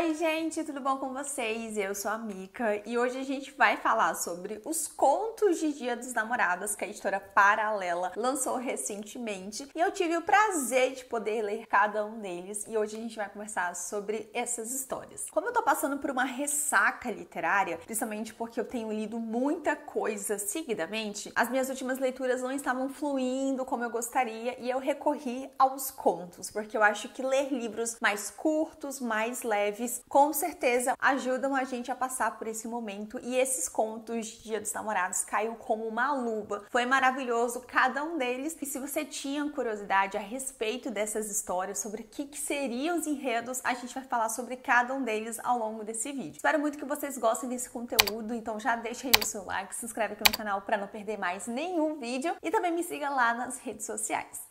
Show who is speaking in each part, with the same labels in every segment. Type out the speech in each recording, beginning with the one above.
Speaker 1: Oi gente, tudo bom com vocês? Eu sou a Mica e hoje a gente vai falar sobre os contos de Dia dos Namorados que a editora Paralela lançou recentemente e eu tive o prazer de poder ler cada um deles e hoje a gente vai conversar sobre essas histórias. Como eu tô passando por uma ressaca literária, principalmente porque eu tenho lido muita coisa seguidamente, as minhas últimas leituras não estavam fluindo como eu gostaria e eu recorri aos contos, porque eu acho que ler livros mais curtos, mais leves, com certeza ajudam a gente a passar por esse momento e esses contos de Dia dos Namorados caiu como uma luva. Foi maravilhoso cada um deles e se você tinha curiosidade a respeito dessas histórias, sobre o que seriam os enredos, a gente vai falar sobre cada um deles ao longo desse vídeo. Espero muito que vocês gostem desse conteúdo, então já deixa aí o seu like, se inscreve aqui no canal para não perder mais nenhum vídeo e também me siga lá nas redes sociais.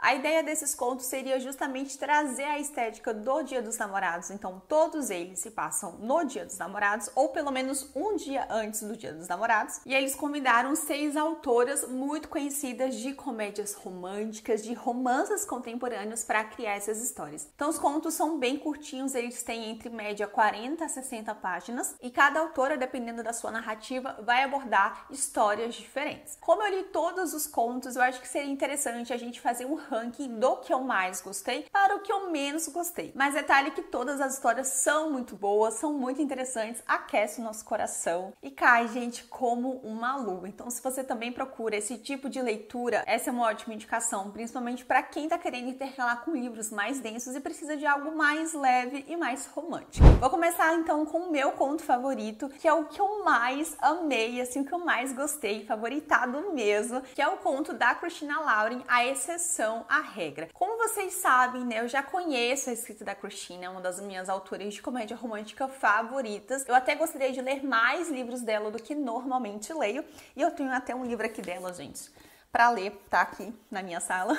Speaker 1: A ideia desses contos seria justamente trazer a estética do Dia dos Namorados, então todos eles se passam no Dia dos Namorados ou pelo menos um dia antes do Dia dos Namorados, e eles convidaram 6 autoras muito conhecidas de comédias românticas, de romances contemporâneos para criar essas histórias. Então os contos são bem curtinhos, eles têm entre média 40 a 60 páginas e cada autora, dependendo da sua narrativa, vai abordar histórias diferentes. Como eu li todos os contos, eu acho que seria interessante a gente fazer um ranking do que eu mais gostei para o que eu menos gostei. Mas detalhe que todas as histórias são muito boas, são muito interessantes, aquece o nosso coração e cai, gente, como uma luva. Então, se você também procura esse tipo de leitura, essa é uma ótima indicação, principalmente para quem tá querendo intercalar com livros mais densos e precisa de algo mais leve e mais romântico. Vou começar então com o meu conto favorito, que é o que eu mais amei, assim, o que eu mais gostei, favoritado mesmo, que é o conto da Christina Lauren, A Exceção à Regra. Como vocês sabem, né, eu já conheço a escrita da Christina, uma das minhas autoras de comédia romântica favoritas. Eu até gostaria de ler mais livros dela do que normalmente leio, e eu tenho até um livro aqui dela, gente, para ler, tá aqui na minha sala.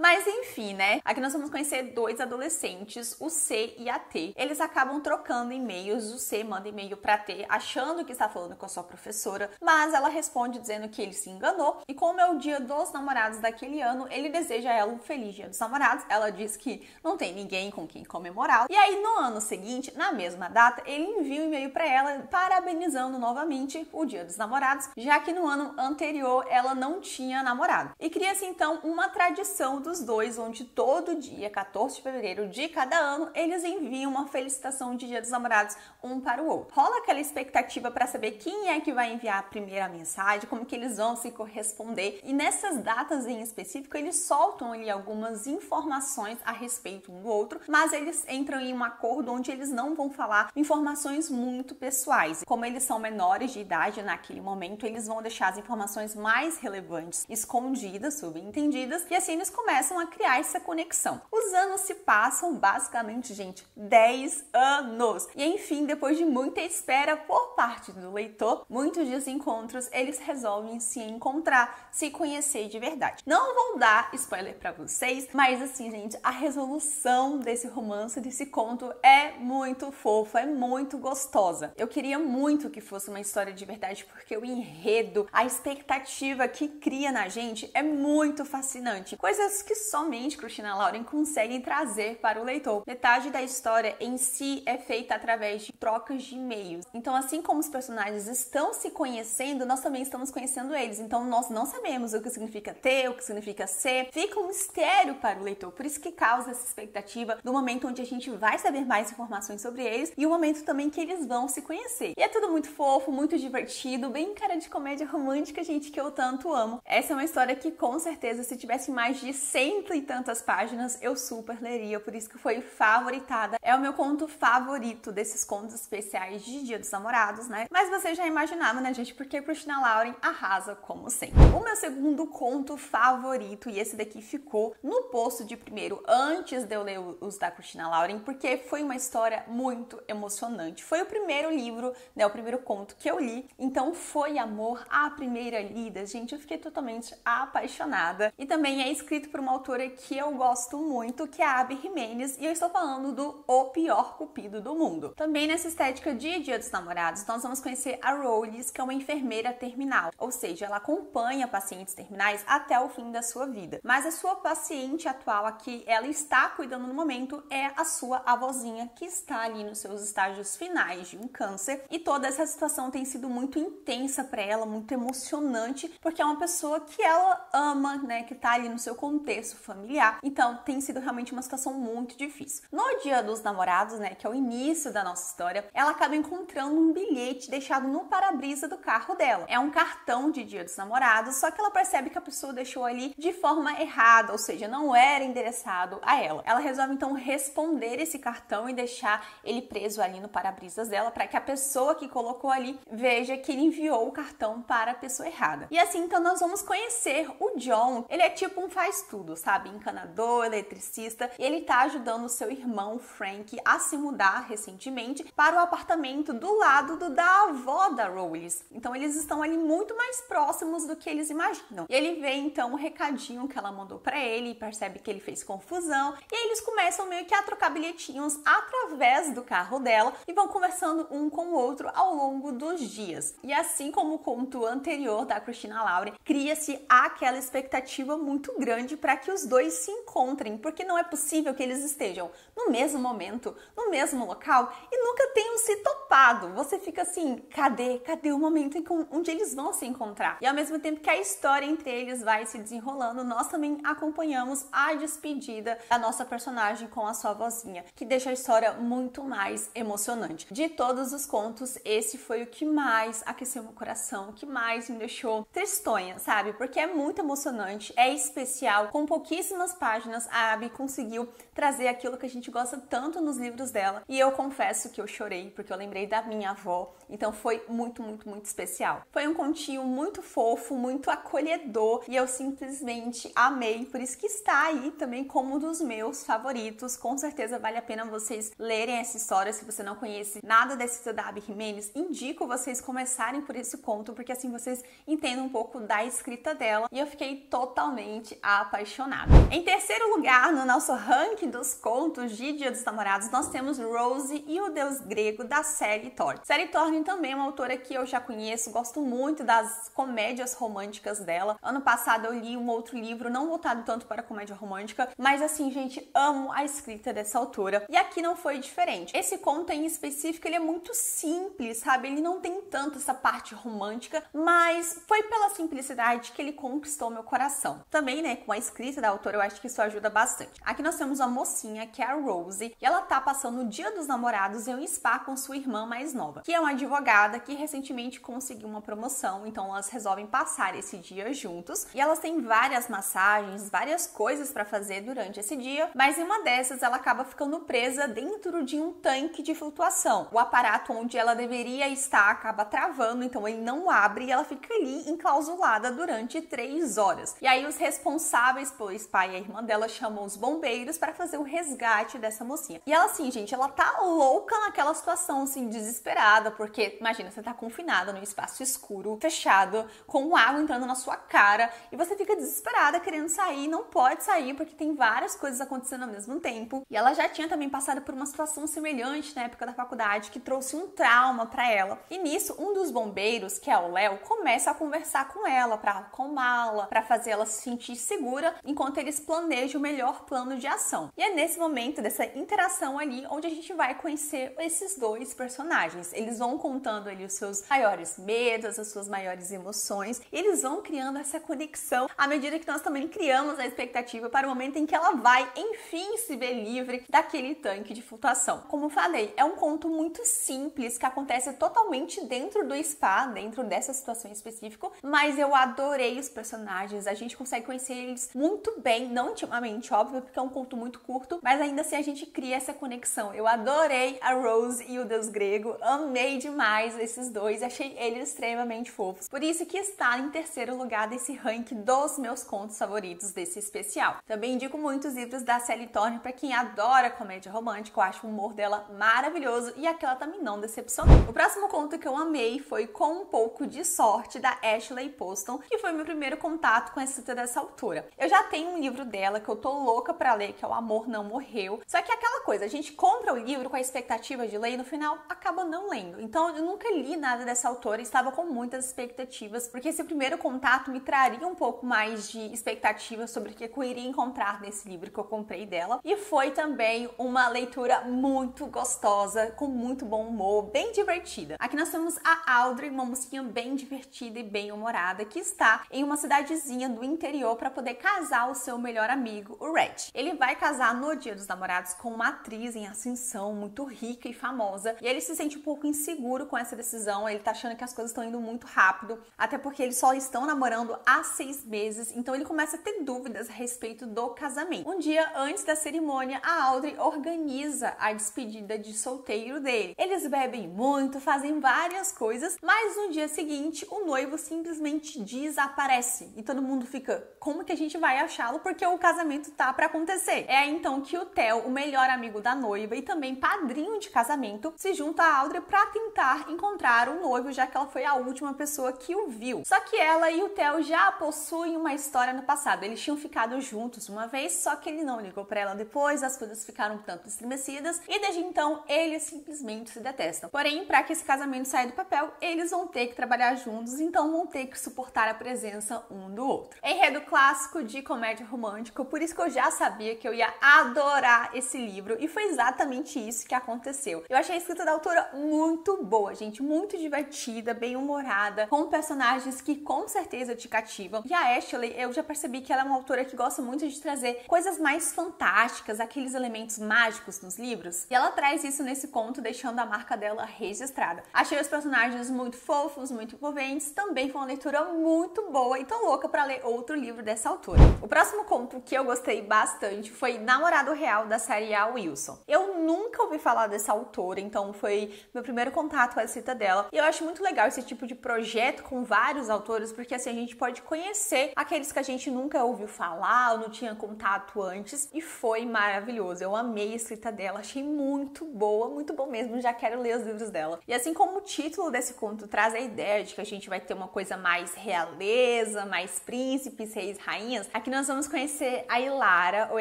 Speaker 1: Mas enfim, né? Aqui nós vamos conhecer 2 adolescentes, o C e a T. Eles acabam trocando e-mails, o C manda e-mail pra T achando que está falando com a sua professora, mas ela responde dizendo que ele se enganou e como é o dia dos namorados daquele ano, ele deseja a ela um feliz dia dos namorados. Ela diz que não tem ninguém com quem comemorar. E aí no ano seguinte, na mesma data, ele envia um e-mail pra ela parabenizando novamente o dia dos namorados, já que no ano anterior ela não tinha namorado. E cria-se então uma tradição dos dois, onde todo dia, 14 de fevereiro de cada ano, eles enviam uma felicitação de Dia dos Namorados um para o outro. Rola aquela expectativa para saber quem é que vai enviar a primeira mensagem, como que eles vão se corresponder, e nessas datas em específico eles soltam ali algumas informações a respeito um do outro, mas eles entram em um acordo onde eles não vão falar informações muito pessoais. Como eles são menores de idade naquele momento, eles vão deixar as informações mais relevantes escondidas, subentendidas, e assim eles começam a criar essa conexão. Os anos se passam, basicamente, gente, 10 anos. E enfim, depois de muita espera por parte do leitor, muitos desencontros, eles resolvem se encontrar, se conhecer de verdade. Não vou dar spoiler pra vocês, mas assim, gente, a resolução desse romance, desse conto é muito fofa, é muito gostosa. Eu queria muito que fosse uma história de verdade, porque o enredo, a expectativa que cria na gente é muito fascinante. Coisas que somente Christina Lauren consegue trazer para o leitor. Metade da história em si é feita através de trocas de e-mails. Então, assim como os personagens estão se conhecendo, nós também estamos conhecendo eles. Então, nós não sabemos o que significa T, o que significa C. Fica um mistério para o leitor. Por isso que causa essa expectativa do momento onde a gente vai saber mais informações sobre eles e o momento também que eles vão se conhecer. E é tudo muito fofo, muito divertido, bem cara de comédia romântica, gente, que eu tanto amo. Essa é uma história que, com certeza, se tivesse mais de 100 e tantas páginas, eu super leria, por isso que foi favoritada. É o meu conto favorito desses contos especiais de Dia dos Namorados, né? Mas você já imaginava, né, gente? Porque Christina Lauren arrasa como sempre. O meu segundo conto favorito, e esse daqui ficou no posto de primeiro antes de eu ler os da Christina Lauren, porque foi uma história muito emocionante. Foi o primeiro livro, né, o primeiro conto que eu li, então foi amor à primeira lida. Gente, eu fiquei totalmente apaixonada. E também é escrito por para uma autora que eu gosto muito, que é a Abby Jimenez, e eu estou falando do O Pior Cupido do Mundo. Também nessa estética de Dia dos Namorados, nós vamos conhecer a Rose, que é uma enfermeira terminal, ou seja, ela acompanha pacientes terminais até o fim da sua vida. Mas a sua paciente atual, a que ela está cuidando no momento, é a sua avózinha, que está ali nos seus estágios finais de um câncer, e toda essa situação tem sido muito intensa para ela, muito emocionante, porque é uma pessoa que ela ama, né, que tá ali no seu contexto familiar. Então tem sido realmente uma situação muito difícil. No Dia dos Namorados, né, que é o início da nossa história, ela acaba encontrando um bilhete deixado no para-brisa do carro dela. É um cartão de Dia dos Namorados, só que ela percebe que a pessoa deixou ali de forma errada, ou seja, não era endereçado a ela. Ela resolve então responder esse cartão e deixar ele preso ali no para-brisas dela, para que a pessoa que colocou ali veja que ele enviou o cartão para a pessoa errada. E assim, então, nós vamos conhecer o John. Ele é tipo um faz-tudo, sabe? Encanador, eletricista, e ele tá ajudando o seu irmão Frank a se mudar recentemente para o apartamento do lado da avó da Rose. Então eles estão ali muito mais próximos do que eles imaginam. E ele vê então o recadinho que ela mandou para ele e percebe que ele fez confusão, e aí eles começam meio que a trocar bilhetinhos através do carro dela e vão conversando um com o outro ao longo dos dias. E assim como o conto anterior da Christina Lauren, cria-se aquela expectativa muito grande para que os dois se encontrem, porque não é possível que eles estejam no mesmo momento, no mesmo local e nunca tenham se topado. Você fica assim, cadê o momento onde eles vão se encontrar? E ao mesmo tempo que a história entre eles vai se desenrolando, nós também acompanhamos a despedida da nossa personagem com a sua vozinha, que deixa a história muito mais emocionante. De todos os contos, esse foi o que mais aqueceu meu coração, o que mais me deixou tristonha, sabe? Porque é muito emocionante, é especial. Com pouquíssimas páginas, a Abby conseguiu trazer aquilo que a gente gosta tanto nos livros dela. E eu confesso que eu chorei, porque eu lembrei da minha avó. Então foi muito, muito, muito especial. Foi um continho muito fofo, muito acolhedor, e eu simplesmente amei. Por isso que está aí também como um dos meus favoritos. Com certeza vale a pena vocês lerem essa história. Se você não conhece nada da escrita da Abby Jimenez, indico vocês começarem por esse conto, porque assim vocês entendem um pouco da escrita dela, e eu fiquei totalmente apaixonada. Em terceiro lugar, no nosso ranking dos contos de Dia dos Namorados, nós temos Rose e o Deus Grego, da Sally Thorne. Sally Thorne também é uma autora que eu já conheço, gosto muito das comédias românticas dela. Ano passado eu li um outro livro, não voltado tanto para comédia romântica, mas assim, gente, amo a escrita dessa autora, e aqui não foi diferente. Esse conto em específico, ele é muito simples, sabe? Ele não tem tanto essa parte romântica, mas foi pela simplicidade que ele conquistou meu coração. Também, né, com a escrita da autora, eu acho que isso ajuda bastante. Aqui nós temos a mocinha, que é a Rose, e ela tá passando o Dia dos Namorados em um spa com sua irmã mais nova, que é uma advogada que recentemente conseguiu uma promoção, então elas resolvem passar esse dia juntos, e elas têm várias massagens, várias coisas para fazer durante esse dia, mas em uma dessas ela acaba ficando presa dentro de um tanque de flutuação. O aparato onde ela deveria estar acaba travando, então ele não abre, e ela fica ali enclausulada durante 3 horas. E aí os responsáveis pelo spa e a irmã dela chamam os bombeiros para fazer o resgate dessa mocinha. E ela assim, gente, ela tá louca naquela situação, assim, desesperada, porque imagina, você tá confinada num espaço escuro, fechado, com água entrando na sua cara, e você fica desesperada querendo sair, não pode sair porque tem várias coisas acontecendo ao mesmo tempo. E ela já tinha também passado por uma situação semelhante na época da faculdade, que trouxe um trauma para ela. E nisso, um dos bombeiros, que é o Léo, começa a conversar com ela para acalmá-la, para fazer ela se sentir segura, enquanto eles planejam o melhor plano de ação. E é nesse momento dessa interação ali onde a gente vai conhecer esses dois personagens. Eles vão contando ali os seus maiores medos, as suas maiores emoções, e eles vão criando essa conexão à medida que nós também criamos a expectativa para o momento em que ela vai, enfim, se ver livre daquele tanque de flutuação. Como eu falei, é um conto muito simples, que acontece totalmente dentro do spa, dentro dessa situação específica, mas eu adorei os personagens, a gente consegue conhecer eles muito bem, não intimamente, óbvio, porque é um conto muito curto, mas ainda assim a gente cria essa conexão. Eu adorei a Rose e o Deus Grego, amei demais esses dois, achei eles extremamente fofos. Por isso que está em terceiro lugar desse ranking dos meus contos favoritos desse especial. Também indico muitos livros da Sally Thorne para quem adora comédia romântica, eu acho o humor dela maravilhoso e aquela também não decepcionou. O próximo conto que eu amei foi Com um Pouco de Sorte, da Ashley Poston, que foi meu primeiro contato com a escrita dessa autora. Eu Eu já tenho um livro dela que eu tô louca pra ler, que é O Amor Não Morreu. Só que é aquela coisa, a gente compra o livro com a expectativa de ler e no final acaba não lendo. Então eu nunca li nada dessa autora e estava com muitas expectativas, porque esse primeiro contato me traria um pouco mais de expectativa sobre o que eu iria encontrar nesse livro que eu comprei dela. E foi também uma leitura muito gostosa, com muito bom humor, bem divertida. Aqui nós temos a Audrey, uma mocinha bem divertida e bem humorada, que está em uma cidadezinha do interior para poder casar o seu melhor amigo, o Red. Ele vai casar no Dia dos Namorados com uma atriz em ascensão, muito rica e famosa, e ele se sente um pouco inseguro com essa decisão. Ele tá achando que as coisas estão indo muito rápido, até porque eles só estão namorando há 6 meses, então ele começa a ter dúvidas a respeito do casamento. Um dia antes da cerimônia, a Audrey organiza a despedida de solteiro dele. Eles bebem muito, fazem várias coisas, mas no dia seguinte o noivo simplesmente desaparece e todo mundo fica, como que a gente vai achá-lo, porque o casamento tá pra acontecer? É aí então que o Theo, o melhor amigo da noiva e também padrinho de casamento, se junta a Audrey pra tentar encontrar o noivo, já que ela foi a última pessoa que o viu. Só que ela e o Theo já possuem uma história no passado. Eles tinham ficado juntos uma vez, só que ele não ligou pra ela depois, as coisas ficaram um tanto estremecidas e desde então eles simplesmente se detestam. Porém, para que esse casamento saia do papel, eles vão ter que trabalhar juntos, então vão ter que suportar a presença um do outro. Enredo clássico de comédia romântica, por isso que eu já sabia que eu ia adorar esse livro e foi exatamente isso que aconteceu. Eu achei a escrita da autora muito boa, gente, muito divertida, bem humorada, com personagens que com certeza te cativam. E a Ashley, eu já percebi que ela é uma autora que gosta muito de trazer coisas mais fantásticas, aqueles elementos mágicos nos livros, e ela traz isso nesse conto, deixando a marca dela registrada. Achei os personagens muito fofos, muito envolventes, também foi uma leitura muito boa e tô louca pra ler outro livro dessa autora. O próximo conto que eu gostei bastante foi Namorado Real, da Saria Wilson. Eu nunca ouvi falar dessa autora, então foi meu primeiro contato com a escrita dela, e eu acho muito legal esse tipo de projeto com vários autores, porque assim a gente pode conhecer aqueles que a gente nunca ouviu falar ou não tinha contato antes, e foi maravilhoso. Eu amei a escrita dela, achei muito boa, muito bom mesmo, já quero ler os livros dela. E assim como o título desse conto traz a ideia de que a gente vai ter uma coisa mais realeza, mais príncipes, reis, rainhas, aqui nós vamos conhecer a Ilara, ou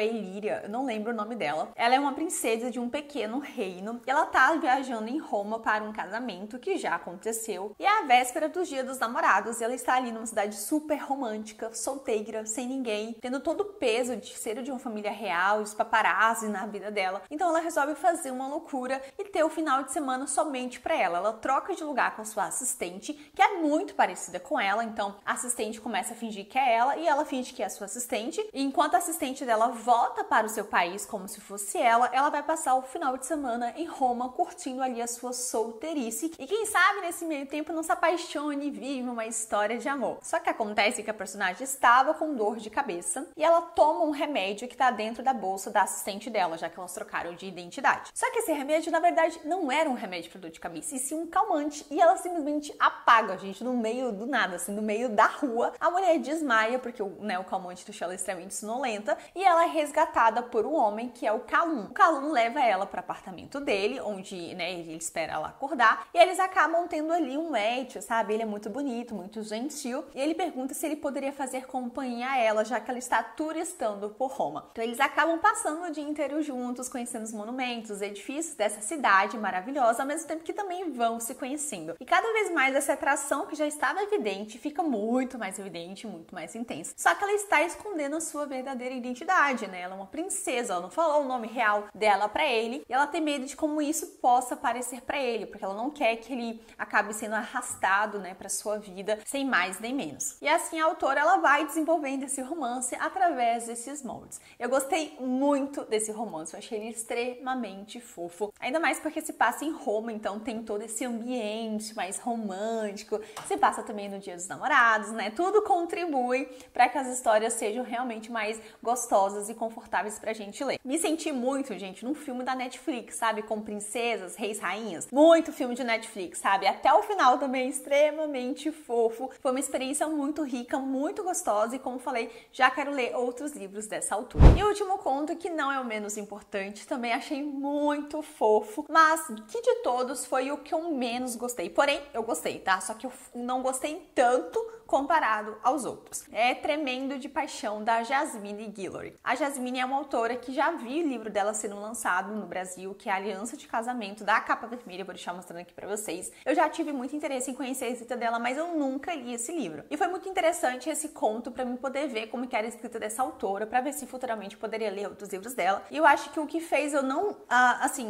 Speaker 1: Ilíria, eu não lembro o nome dela. Ela é uma princesa de um pequeno reino, e ela tá viajando em Roma para um casamento que já aconteceu, e é a véspera do Dia dos Namorados, e ela está ali numa cidade super romântica, solteira, sem ninguém, tendo todo o peso de ser de uma família real, os paparazzi na vida dela. Então ela resolve fazer uma loucura e ter o final de semana somente para ela. Ela troca de lugar com sua assistente, que é muito parecida com ela, então a assistente começa a fingir que é ela e ela finge que é a sua assistente, e enquanto a assistente dela volta para o seu país como se fosse ela vai passar o final de semana em Roma, curtindo ali a sua solteirice, e quem sabe nesse meio tempo não se apaixone e vive uma história de amor. Só que acontece que a personagem estava com dor de cabeça e ela toma um remédio que tá dentro da bolsa da assistente dela, já que elas trocaram de identidade. Só que esse remédio, na verdade, não era um remédio para dor de cabeça, e sim um calmante, e ela simplesmente apaga, gente, no meio do nada, assim, no meio da rua. A mulher desmaia, porque o calmante deixa ela extremamente sonolenta, e ela é resgatada por um homem que é o Calum. O Calum leva ela para o apartamento dele, onde, ele espera ela acordar, e eles acabam tendo ali um match, sabe? Ele é muito bonito, muito gentil, e ele pergunta se ele poderia fazer companhia a ela, já que ela está turistando por Roma. Então eles acabam passando o dia inteiro juntos, conhecendo os monumentos, os edifícios dessa cidade maravilhosa, ao mesmo tempo que também vão se conhecendo. E cada vez mais essa atração que já estava evidente fica muito mais evidente, muito mais intensa. Só que ela está escondendo a sua verdadeira identidade, né? Ela é uma princesa, ela não falou o nome real dela pra ele, e ela tem medo de como isso possa parecer pra ele, porque ela não quer que ele acabe sendo arrastado, pra sua vida, sem mais nem menos. E assim a autora, ela vai desenvolvendo esse romance através desses moldes. Eu gostei muito desse romance, eu achei ele extremamente fofo, ainda mais porque se passa em Roma, então tem todo esse ambiente mais romântico, se passa também no Dia dos Namorados, tudo contribui para que as histórias sejam realmente mais gostosas e confortáveis pra gente ler. Me senti muito, gente, num filme da Netflix, sabe, com princesas, reis, rainhas, muito filme de Netflix, sabe, até o final também extremamente fofo. Foi uma experiência muito rica, muito gostosa, e como falei, já quero ler outros livros dessa autora. E o último conto, que não é o menos importante, também achei muito fofo, mas que de todos foi o que eu menos gostei. Porém, eu gostei, tá? Só que eu não gostei tanto comparado aos outros. É Tremendo de Paixão, da Jasmine Guillory. A Jasmine é uma autora que já vi o livro dela sendo lançado no Brasil, que é a Aliança de Casamento, da Capa Vermelha, vou deixar mostrando aqui pra vocês. Eu já tive muito interesse em conhecer a escrita dela, mas eu nunca li esse livro. E foi muito interessante esse conto pra mim poder ver como que era a escrita dessa autora, pra ver se futuramente eu poderia ler outros livros dela. E eu acho que o que fez eu não,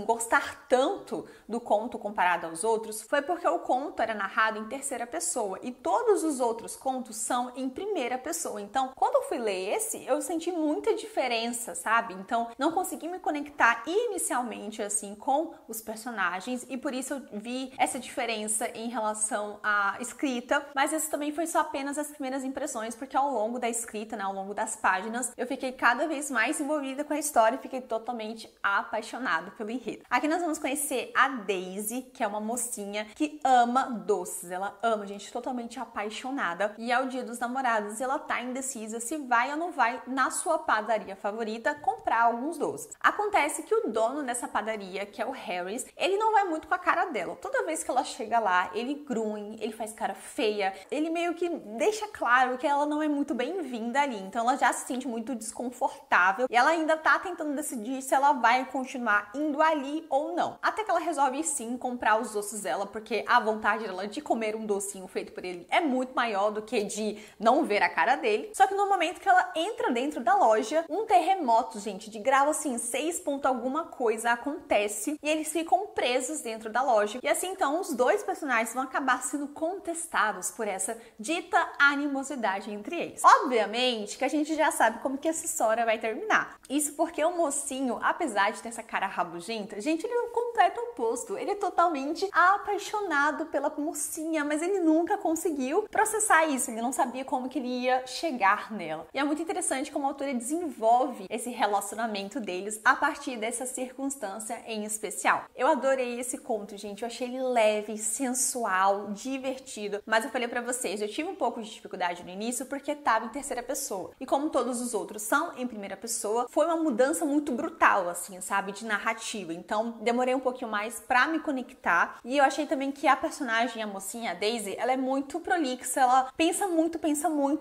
Speaker 1: gostar tanto do conto comparado aos outros foi porque o conto era narrado em terceira pessoa e todos os outros contos são em primeira pessoa. Então, quando eu fui ler esse, eu senti muita diferença, sabe? Então, não consegui me conectar inicialmente, assim, com os personagens e por isso eu vi essa diferença em relação à escrita, mas isso também foi só apenas as primeiras impressões, porque ao longo da escrita, né, ao longo das páginas, eu fiquei cada vez mais envolvida com a história e fiquei totalmente apaixonada pelo enredo. Aqui nós vamos conhecer a Daisy, que é uma mocinha que ama doces. Ela ama, gente, totalmente apaixonada. E é o Dia dos Namorados e ela tá indecisa se vai ou não vai na sua padaria favorita comprar alguns doces. Acontece que o dono dessa padaria, que é o Harris, ele não vai muito com a cara dela. Toda vez que ela chega lá, ele grunhe, ele faz cara feia, ele meio que deixa claro que ela não é muito bem-vinda ali. Então ela já se sente muito desconfortável e ela ainda tá tentando decidir se ela vai continuar indo ali ou não. Até que ela resolve sim comprar os doces dela, porque a vontade dela de comer um docinho feito por ele é muito maior do que de não ver a cara dele. Só que no momento que ela entra dentro da loja, um terremoto, gente, de grau assim, 6 ponto alguma coisa acontece e eles ficam presos dentro da loja. E assim então os dois personagens vão acabar sendo contestados por essa dita animosidade entre eles. Obviamente que a gente já sabe como que essa história vai terminar. Isso porque o mocinho, apesar de ter essa cara rabugenta, gente, ele é o completo oposto. Ele é totalmente apaixonado pela mocinha, mas ele nunca conseguiu processar isso. Ele não sabia como que ele ia chegar nela. E é muito interessante como a autora desenvolve esse relacionamento deles a partir dessa circunstância em especial. Eu adorei esse conto, gente. Eu achei ele leve, sensual, divertido. Mas eu falei pra vocês, eu tive um pouco de dificuldade no início porque tava em terceira pessoa. E como todos os outros são em primeira pessoa, foi uma mudança muito brutal, assim, sabe? De narrativa. Então, demorei um pouquinho mais pra me conectar. E eu achei também que a personagem, a mocinha, a Daisy, ela é muito prolixa, ela pensa muito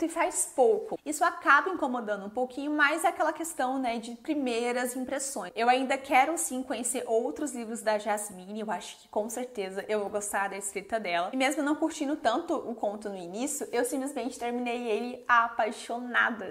Speaker 1: e faz pouco. Isso acaba incomodando um pouquinho, mas é aquela questão, né, de primeiras impressões. Eu ainda quero, sim, conhecer outros livros da Jasmine. Eu acho que, com certeza, eu vou gostar da escrita dela. E mesmo não curtindo tanto o conto no início, eu simplesmente terminei ele apaixonada.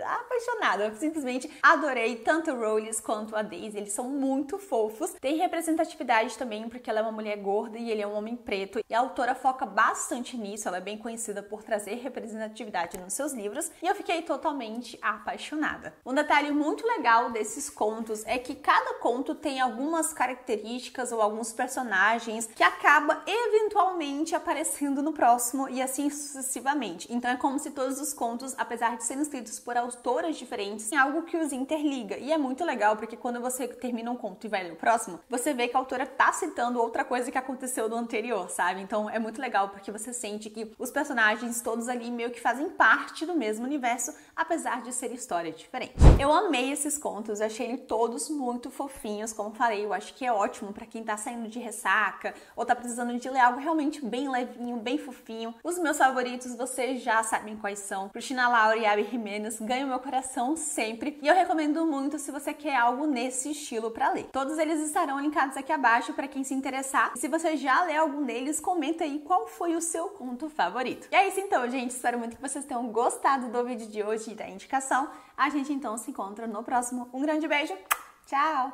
Speaker 1: Eu simplesmente adorei tanto o Rollis quanto a Daisy. Eles são muito fofos. Tem representatividade também, porque ela é uma mulher gorda e ele é um homem preto. E a autora foca bastante nisso. Ela é bem conhecida por trazer representatividade nos seus livros. E eu fiquei totalmente apaixonada. Um detalhe muito legal desses contos é que cada conto tem algumas características ou alguns personagens que acaba eventualmente aparecendo no próximo e assim sucessivamente. Então é como se todos os contos, apesar de serem escritos por autoras diferentes, tem algo que os interliga. E é muito legal porque quando você termina um conto e vai ler o próximo, você vê que a autora tá citando outra coisa que aconteceu no anterior, sabe? Então é muito legal porque você sente que os personagens todos ali meio que fazem parte do mesmo universo, apesar de ser história diferente. Eu amei esses contos, achei eles todos muito fofinhos, como falei, eu acho que é ótimo pra quem tá saindo de ressaca ou tá precisando de ler algo realmente bem levinho, bem fofinho. Os meus favoritos vocês já sabem quais são. Cristina Laura e Abby Jimenez ganham meu coração sempre e eu recomendo muito se você quer algo nesse estilo pra ler. Todos eles estarão linkados aqui abaixo pra quem se interessar. E se você já leu algum deles, comenta aí qual foi o seu conto favorito. E é isso então, gente. Espero muito que vocês tenham gostado do vídeo de hoje e da indicação. A gente então se encontra no próximo. Um grande beijo. Tchau!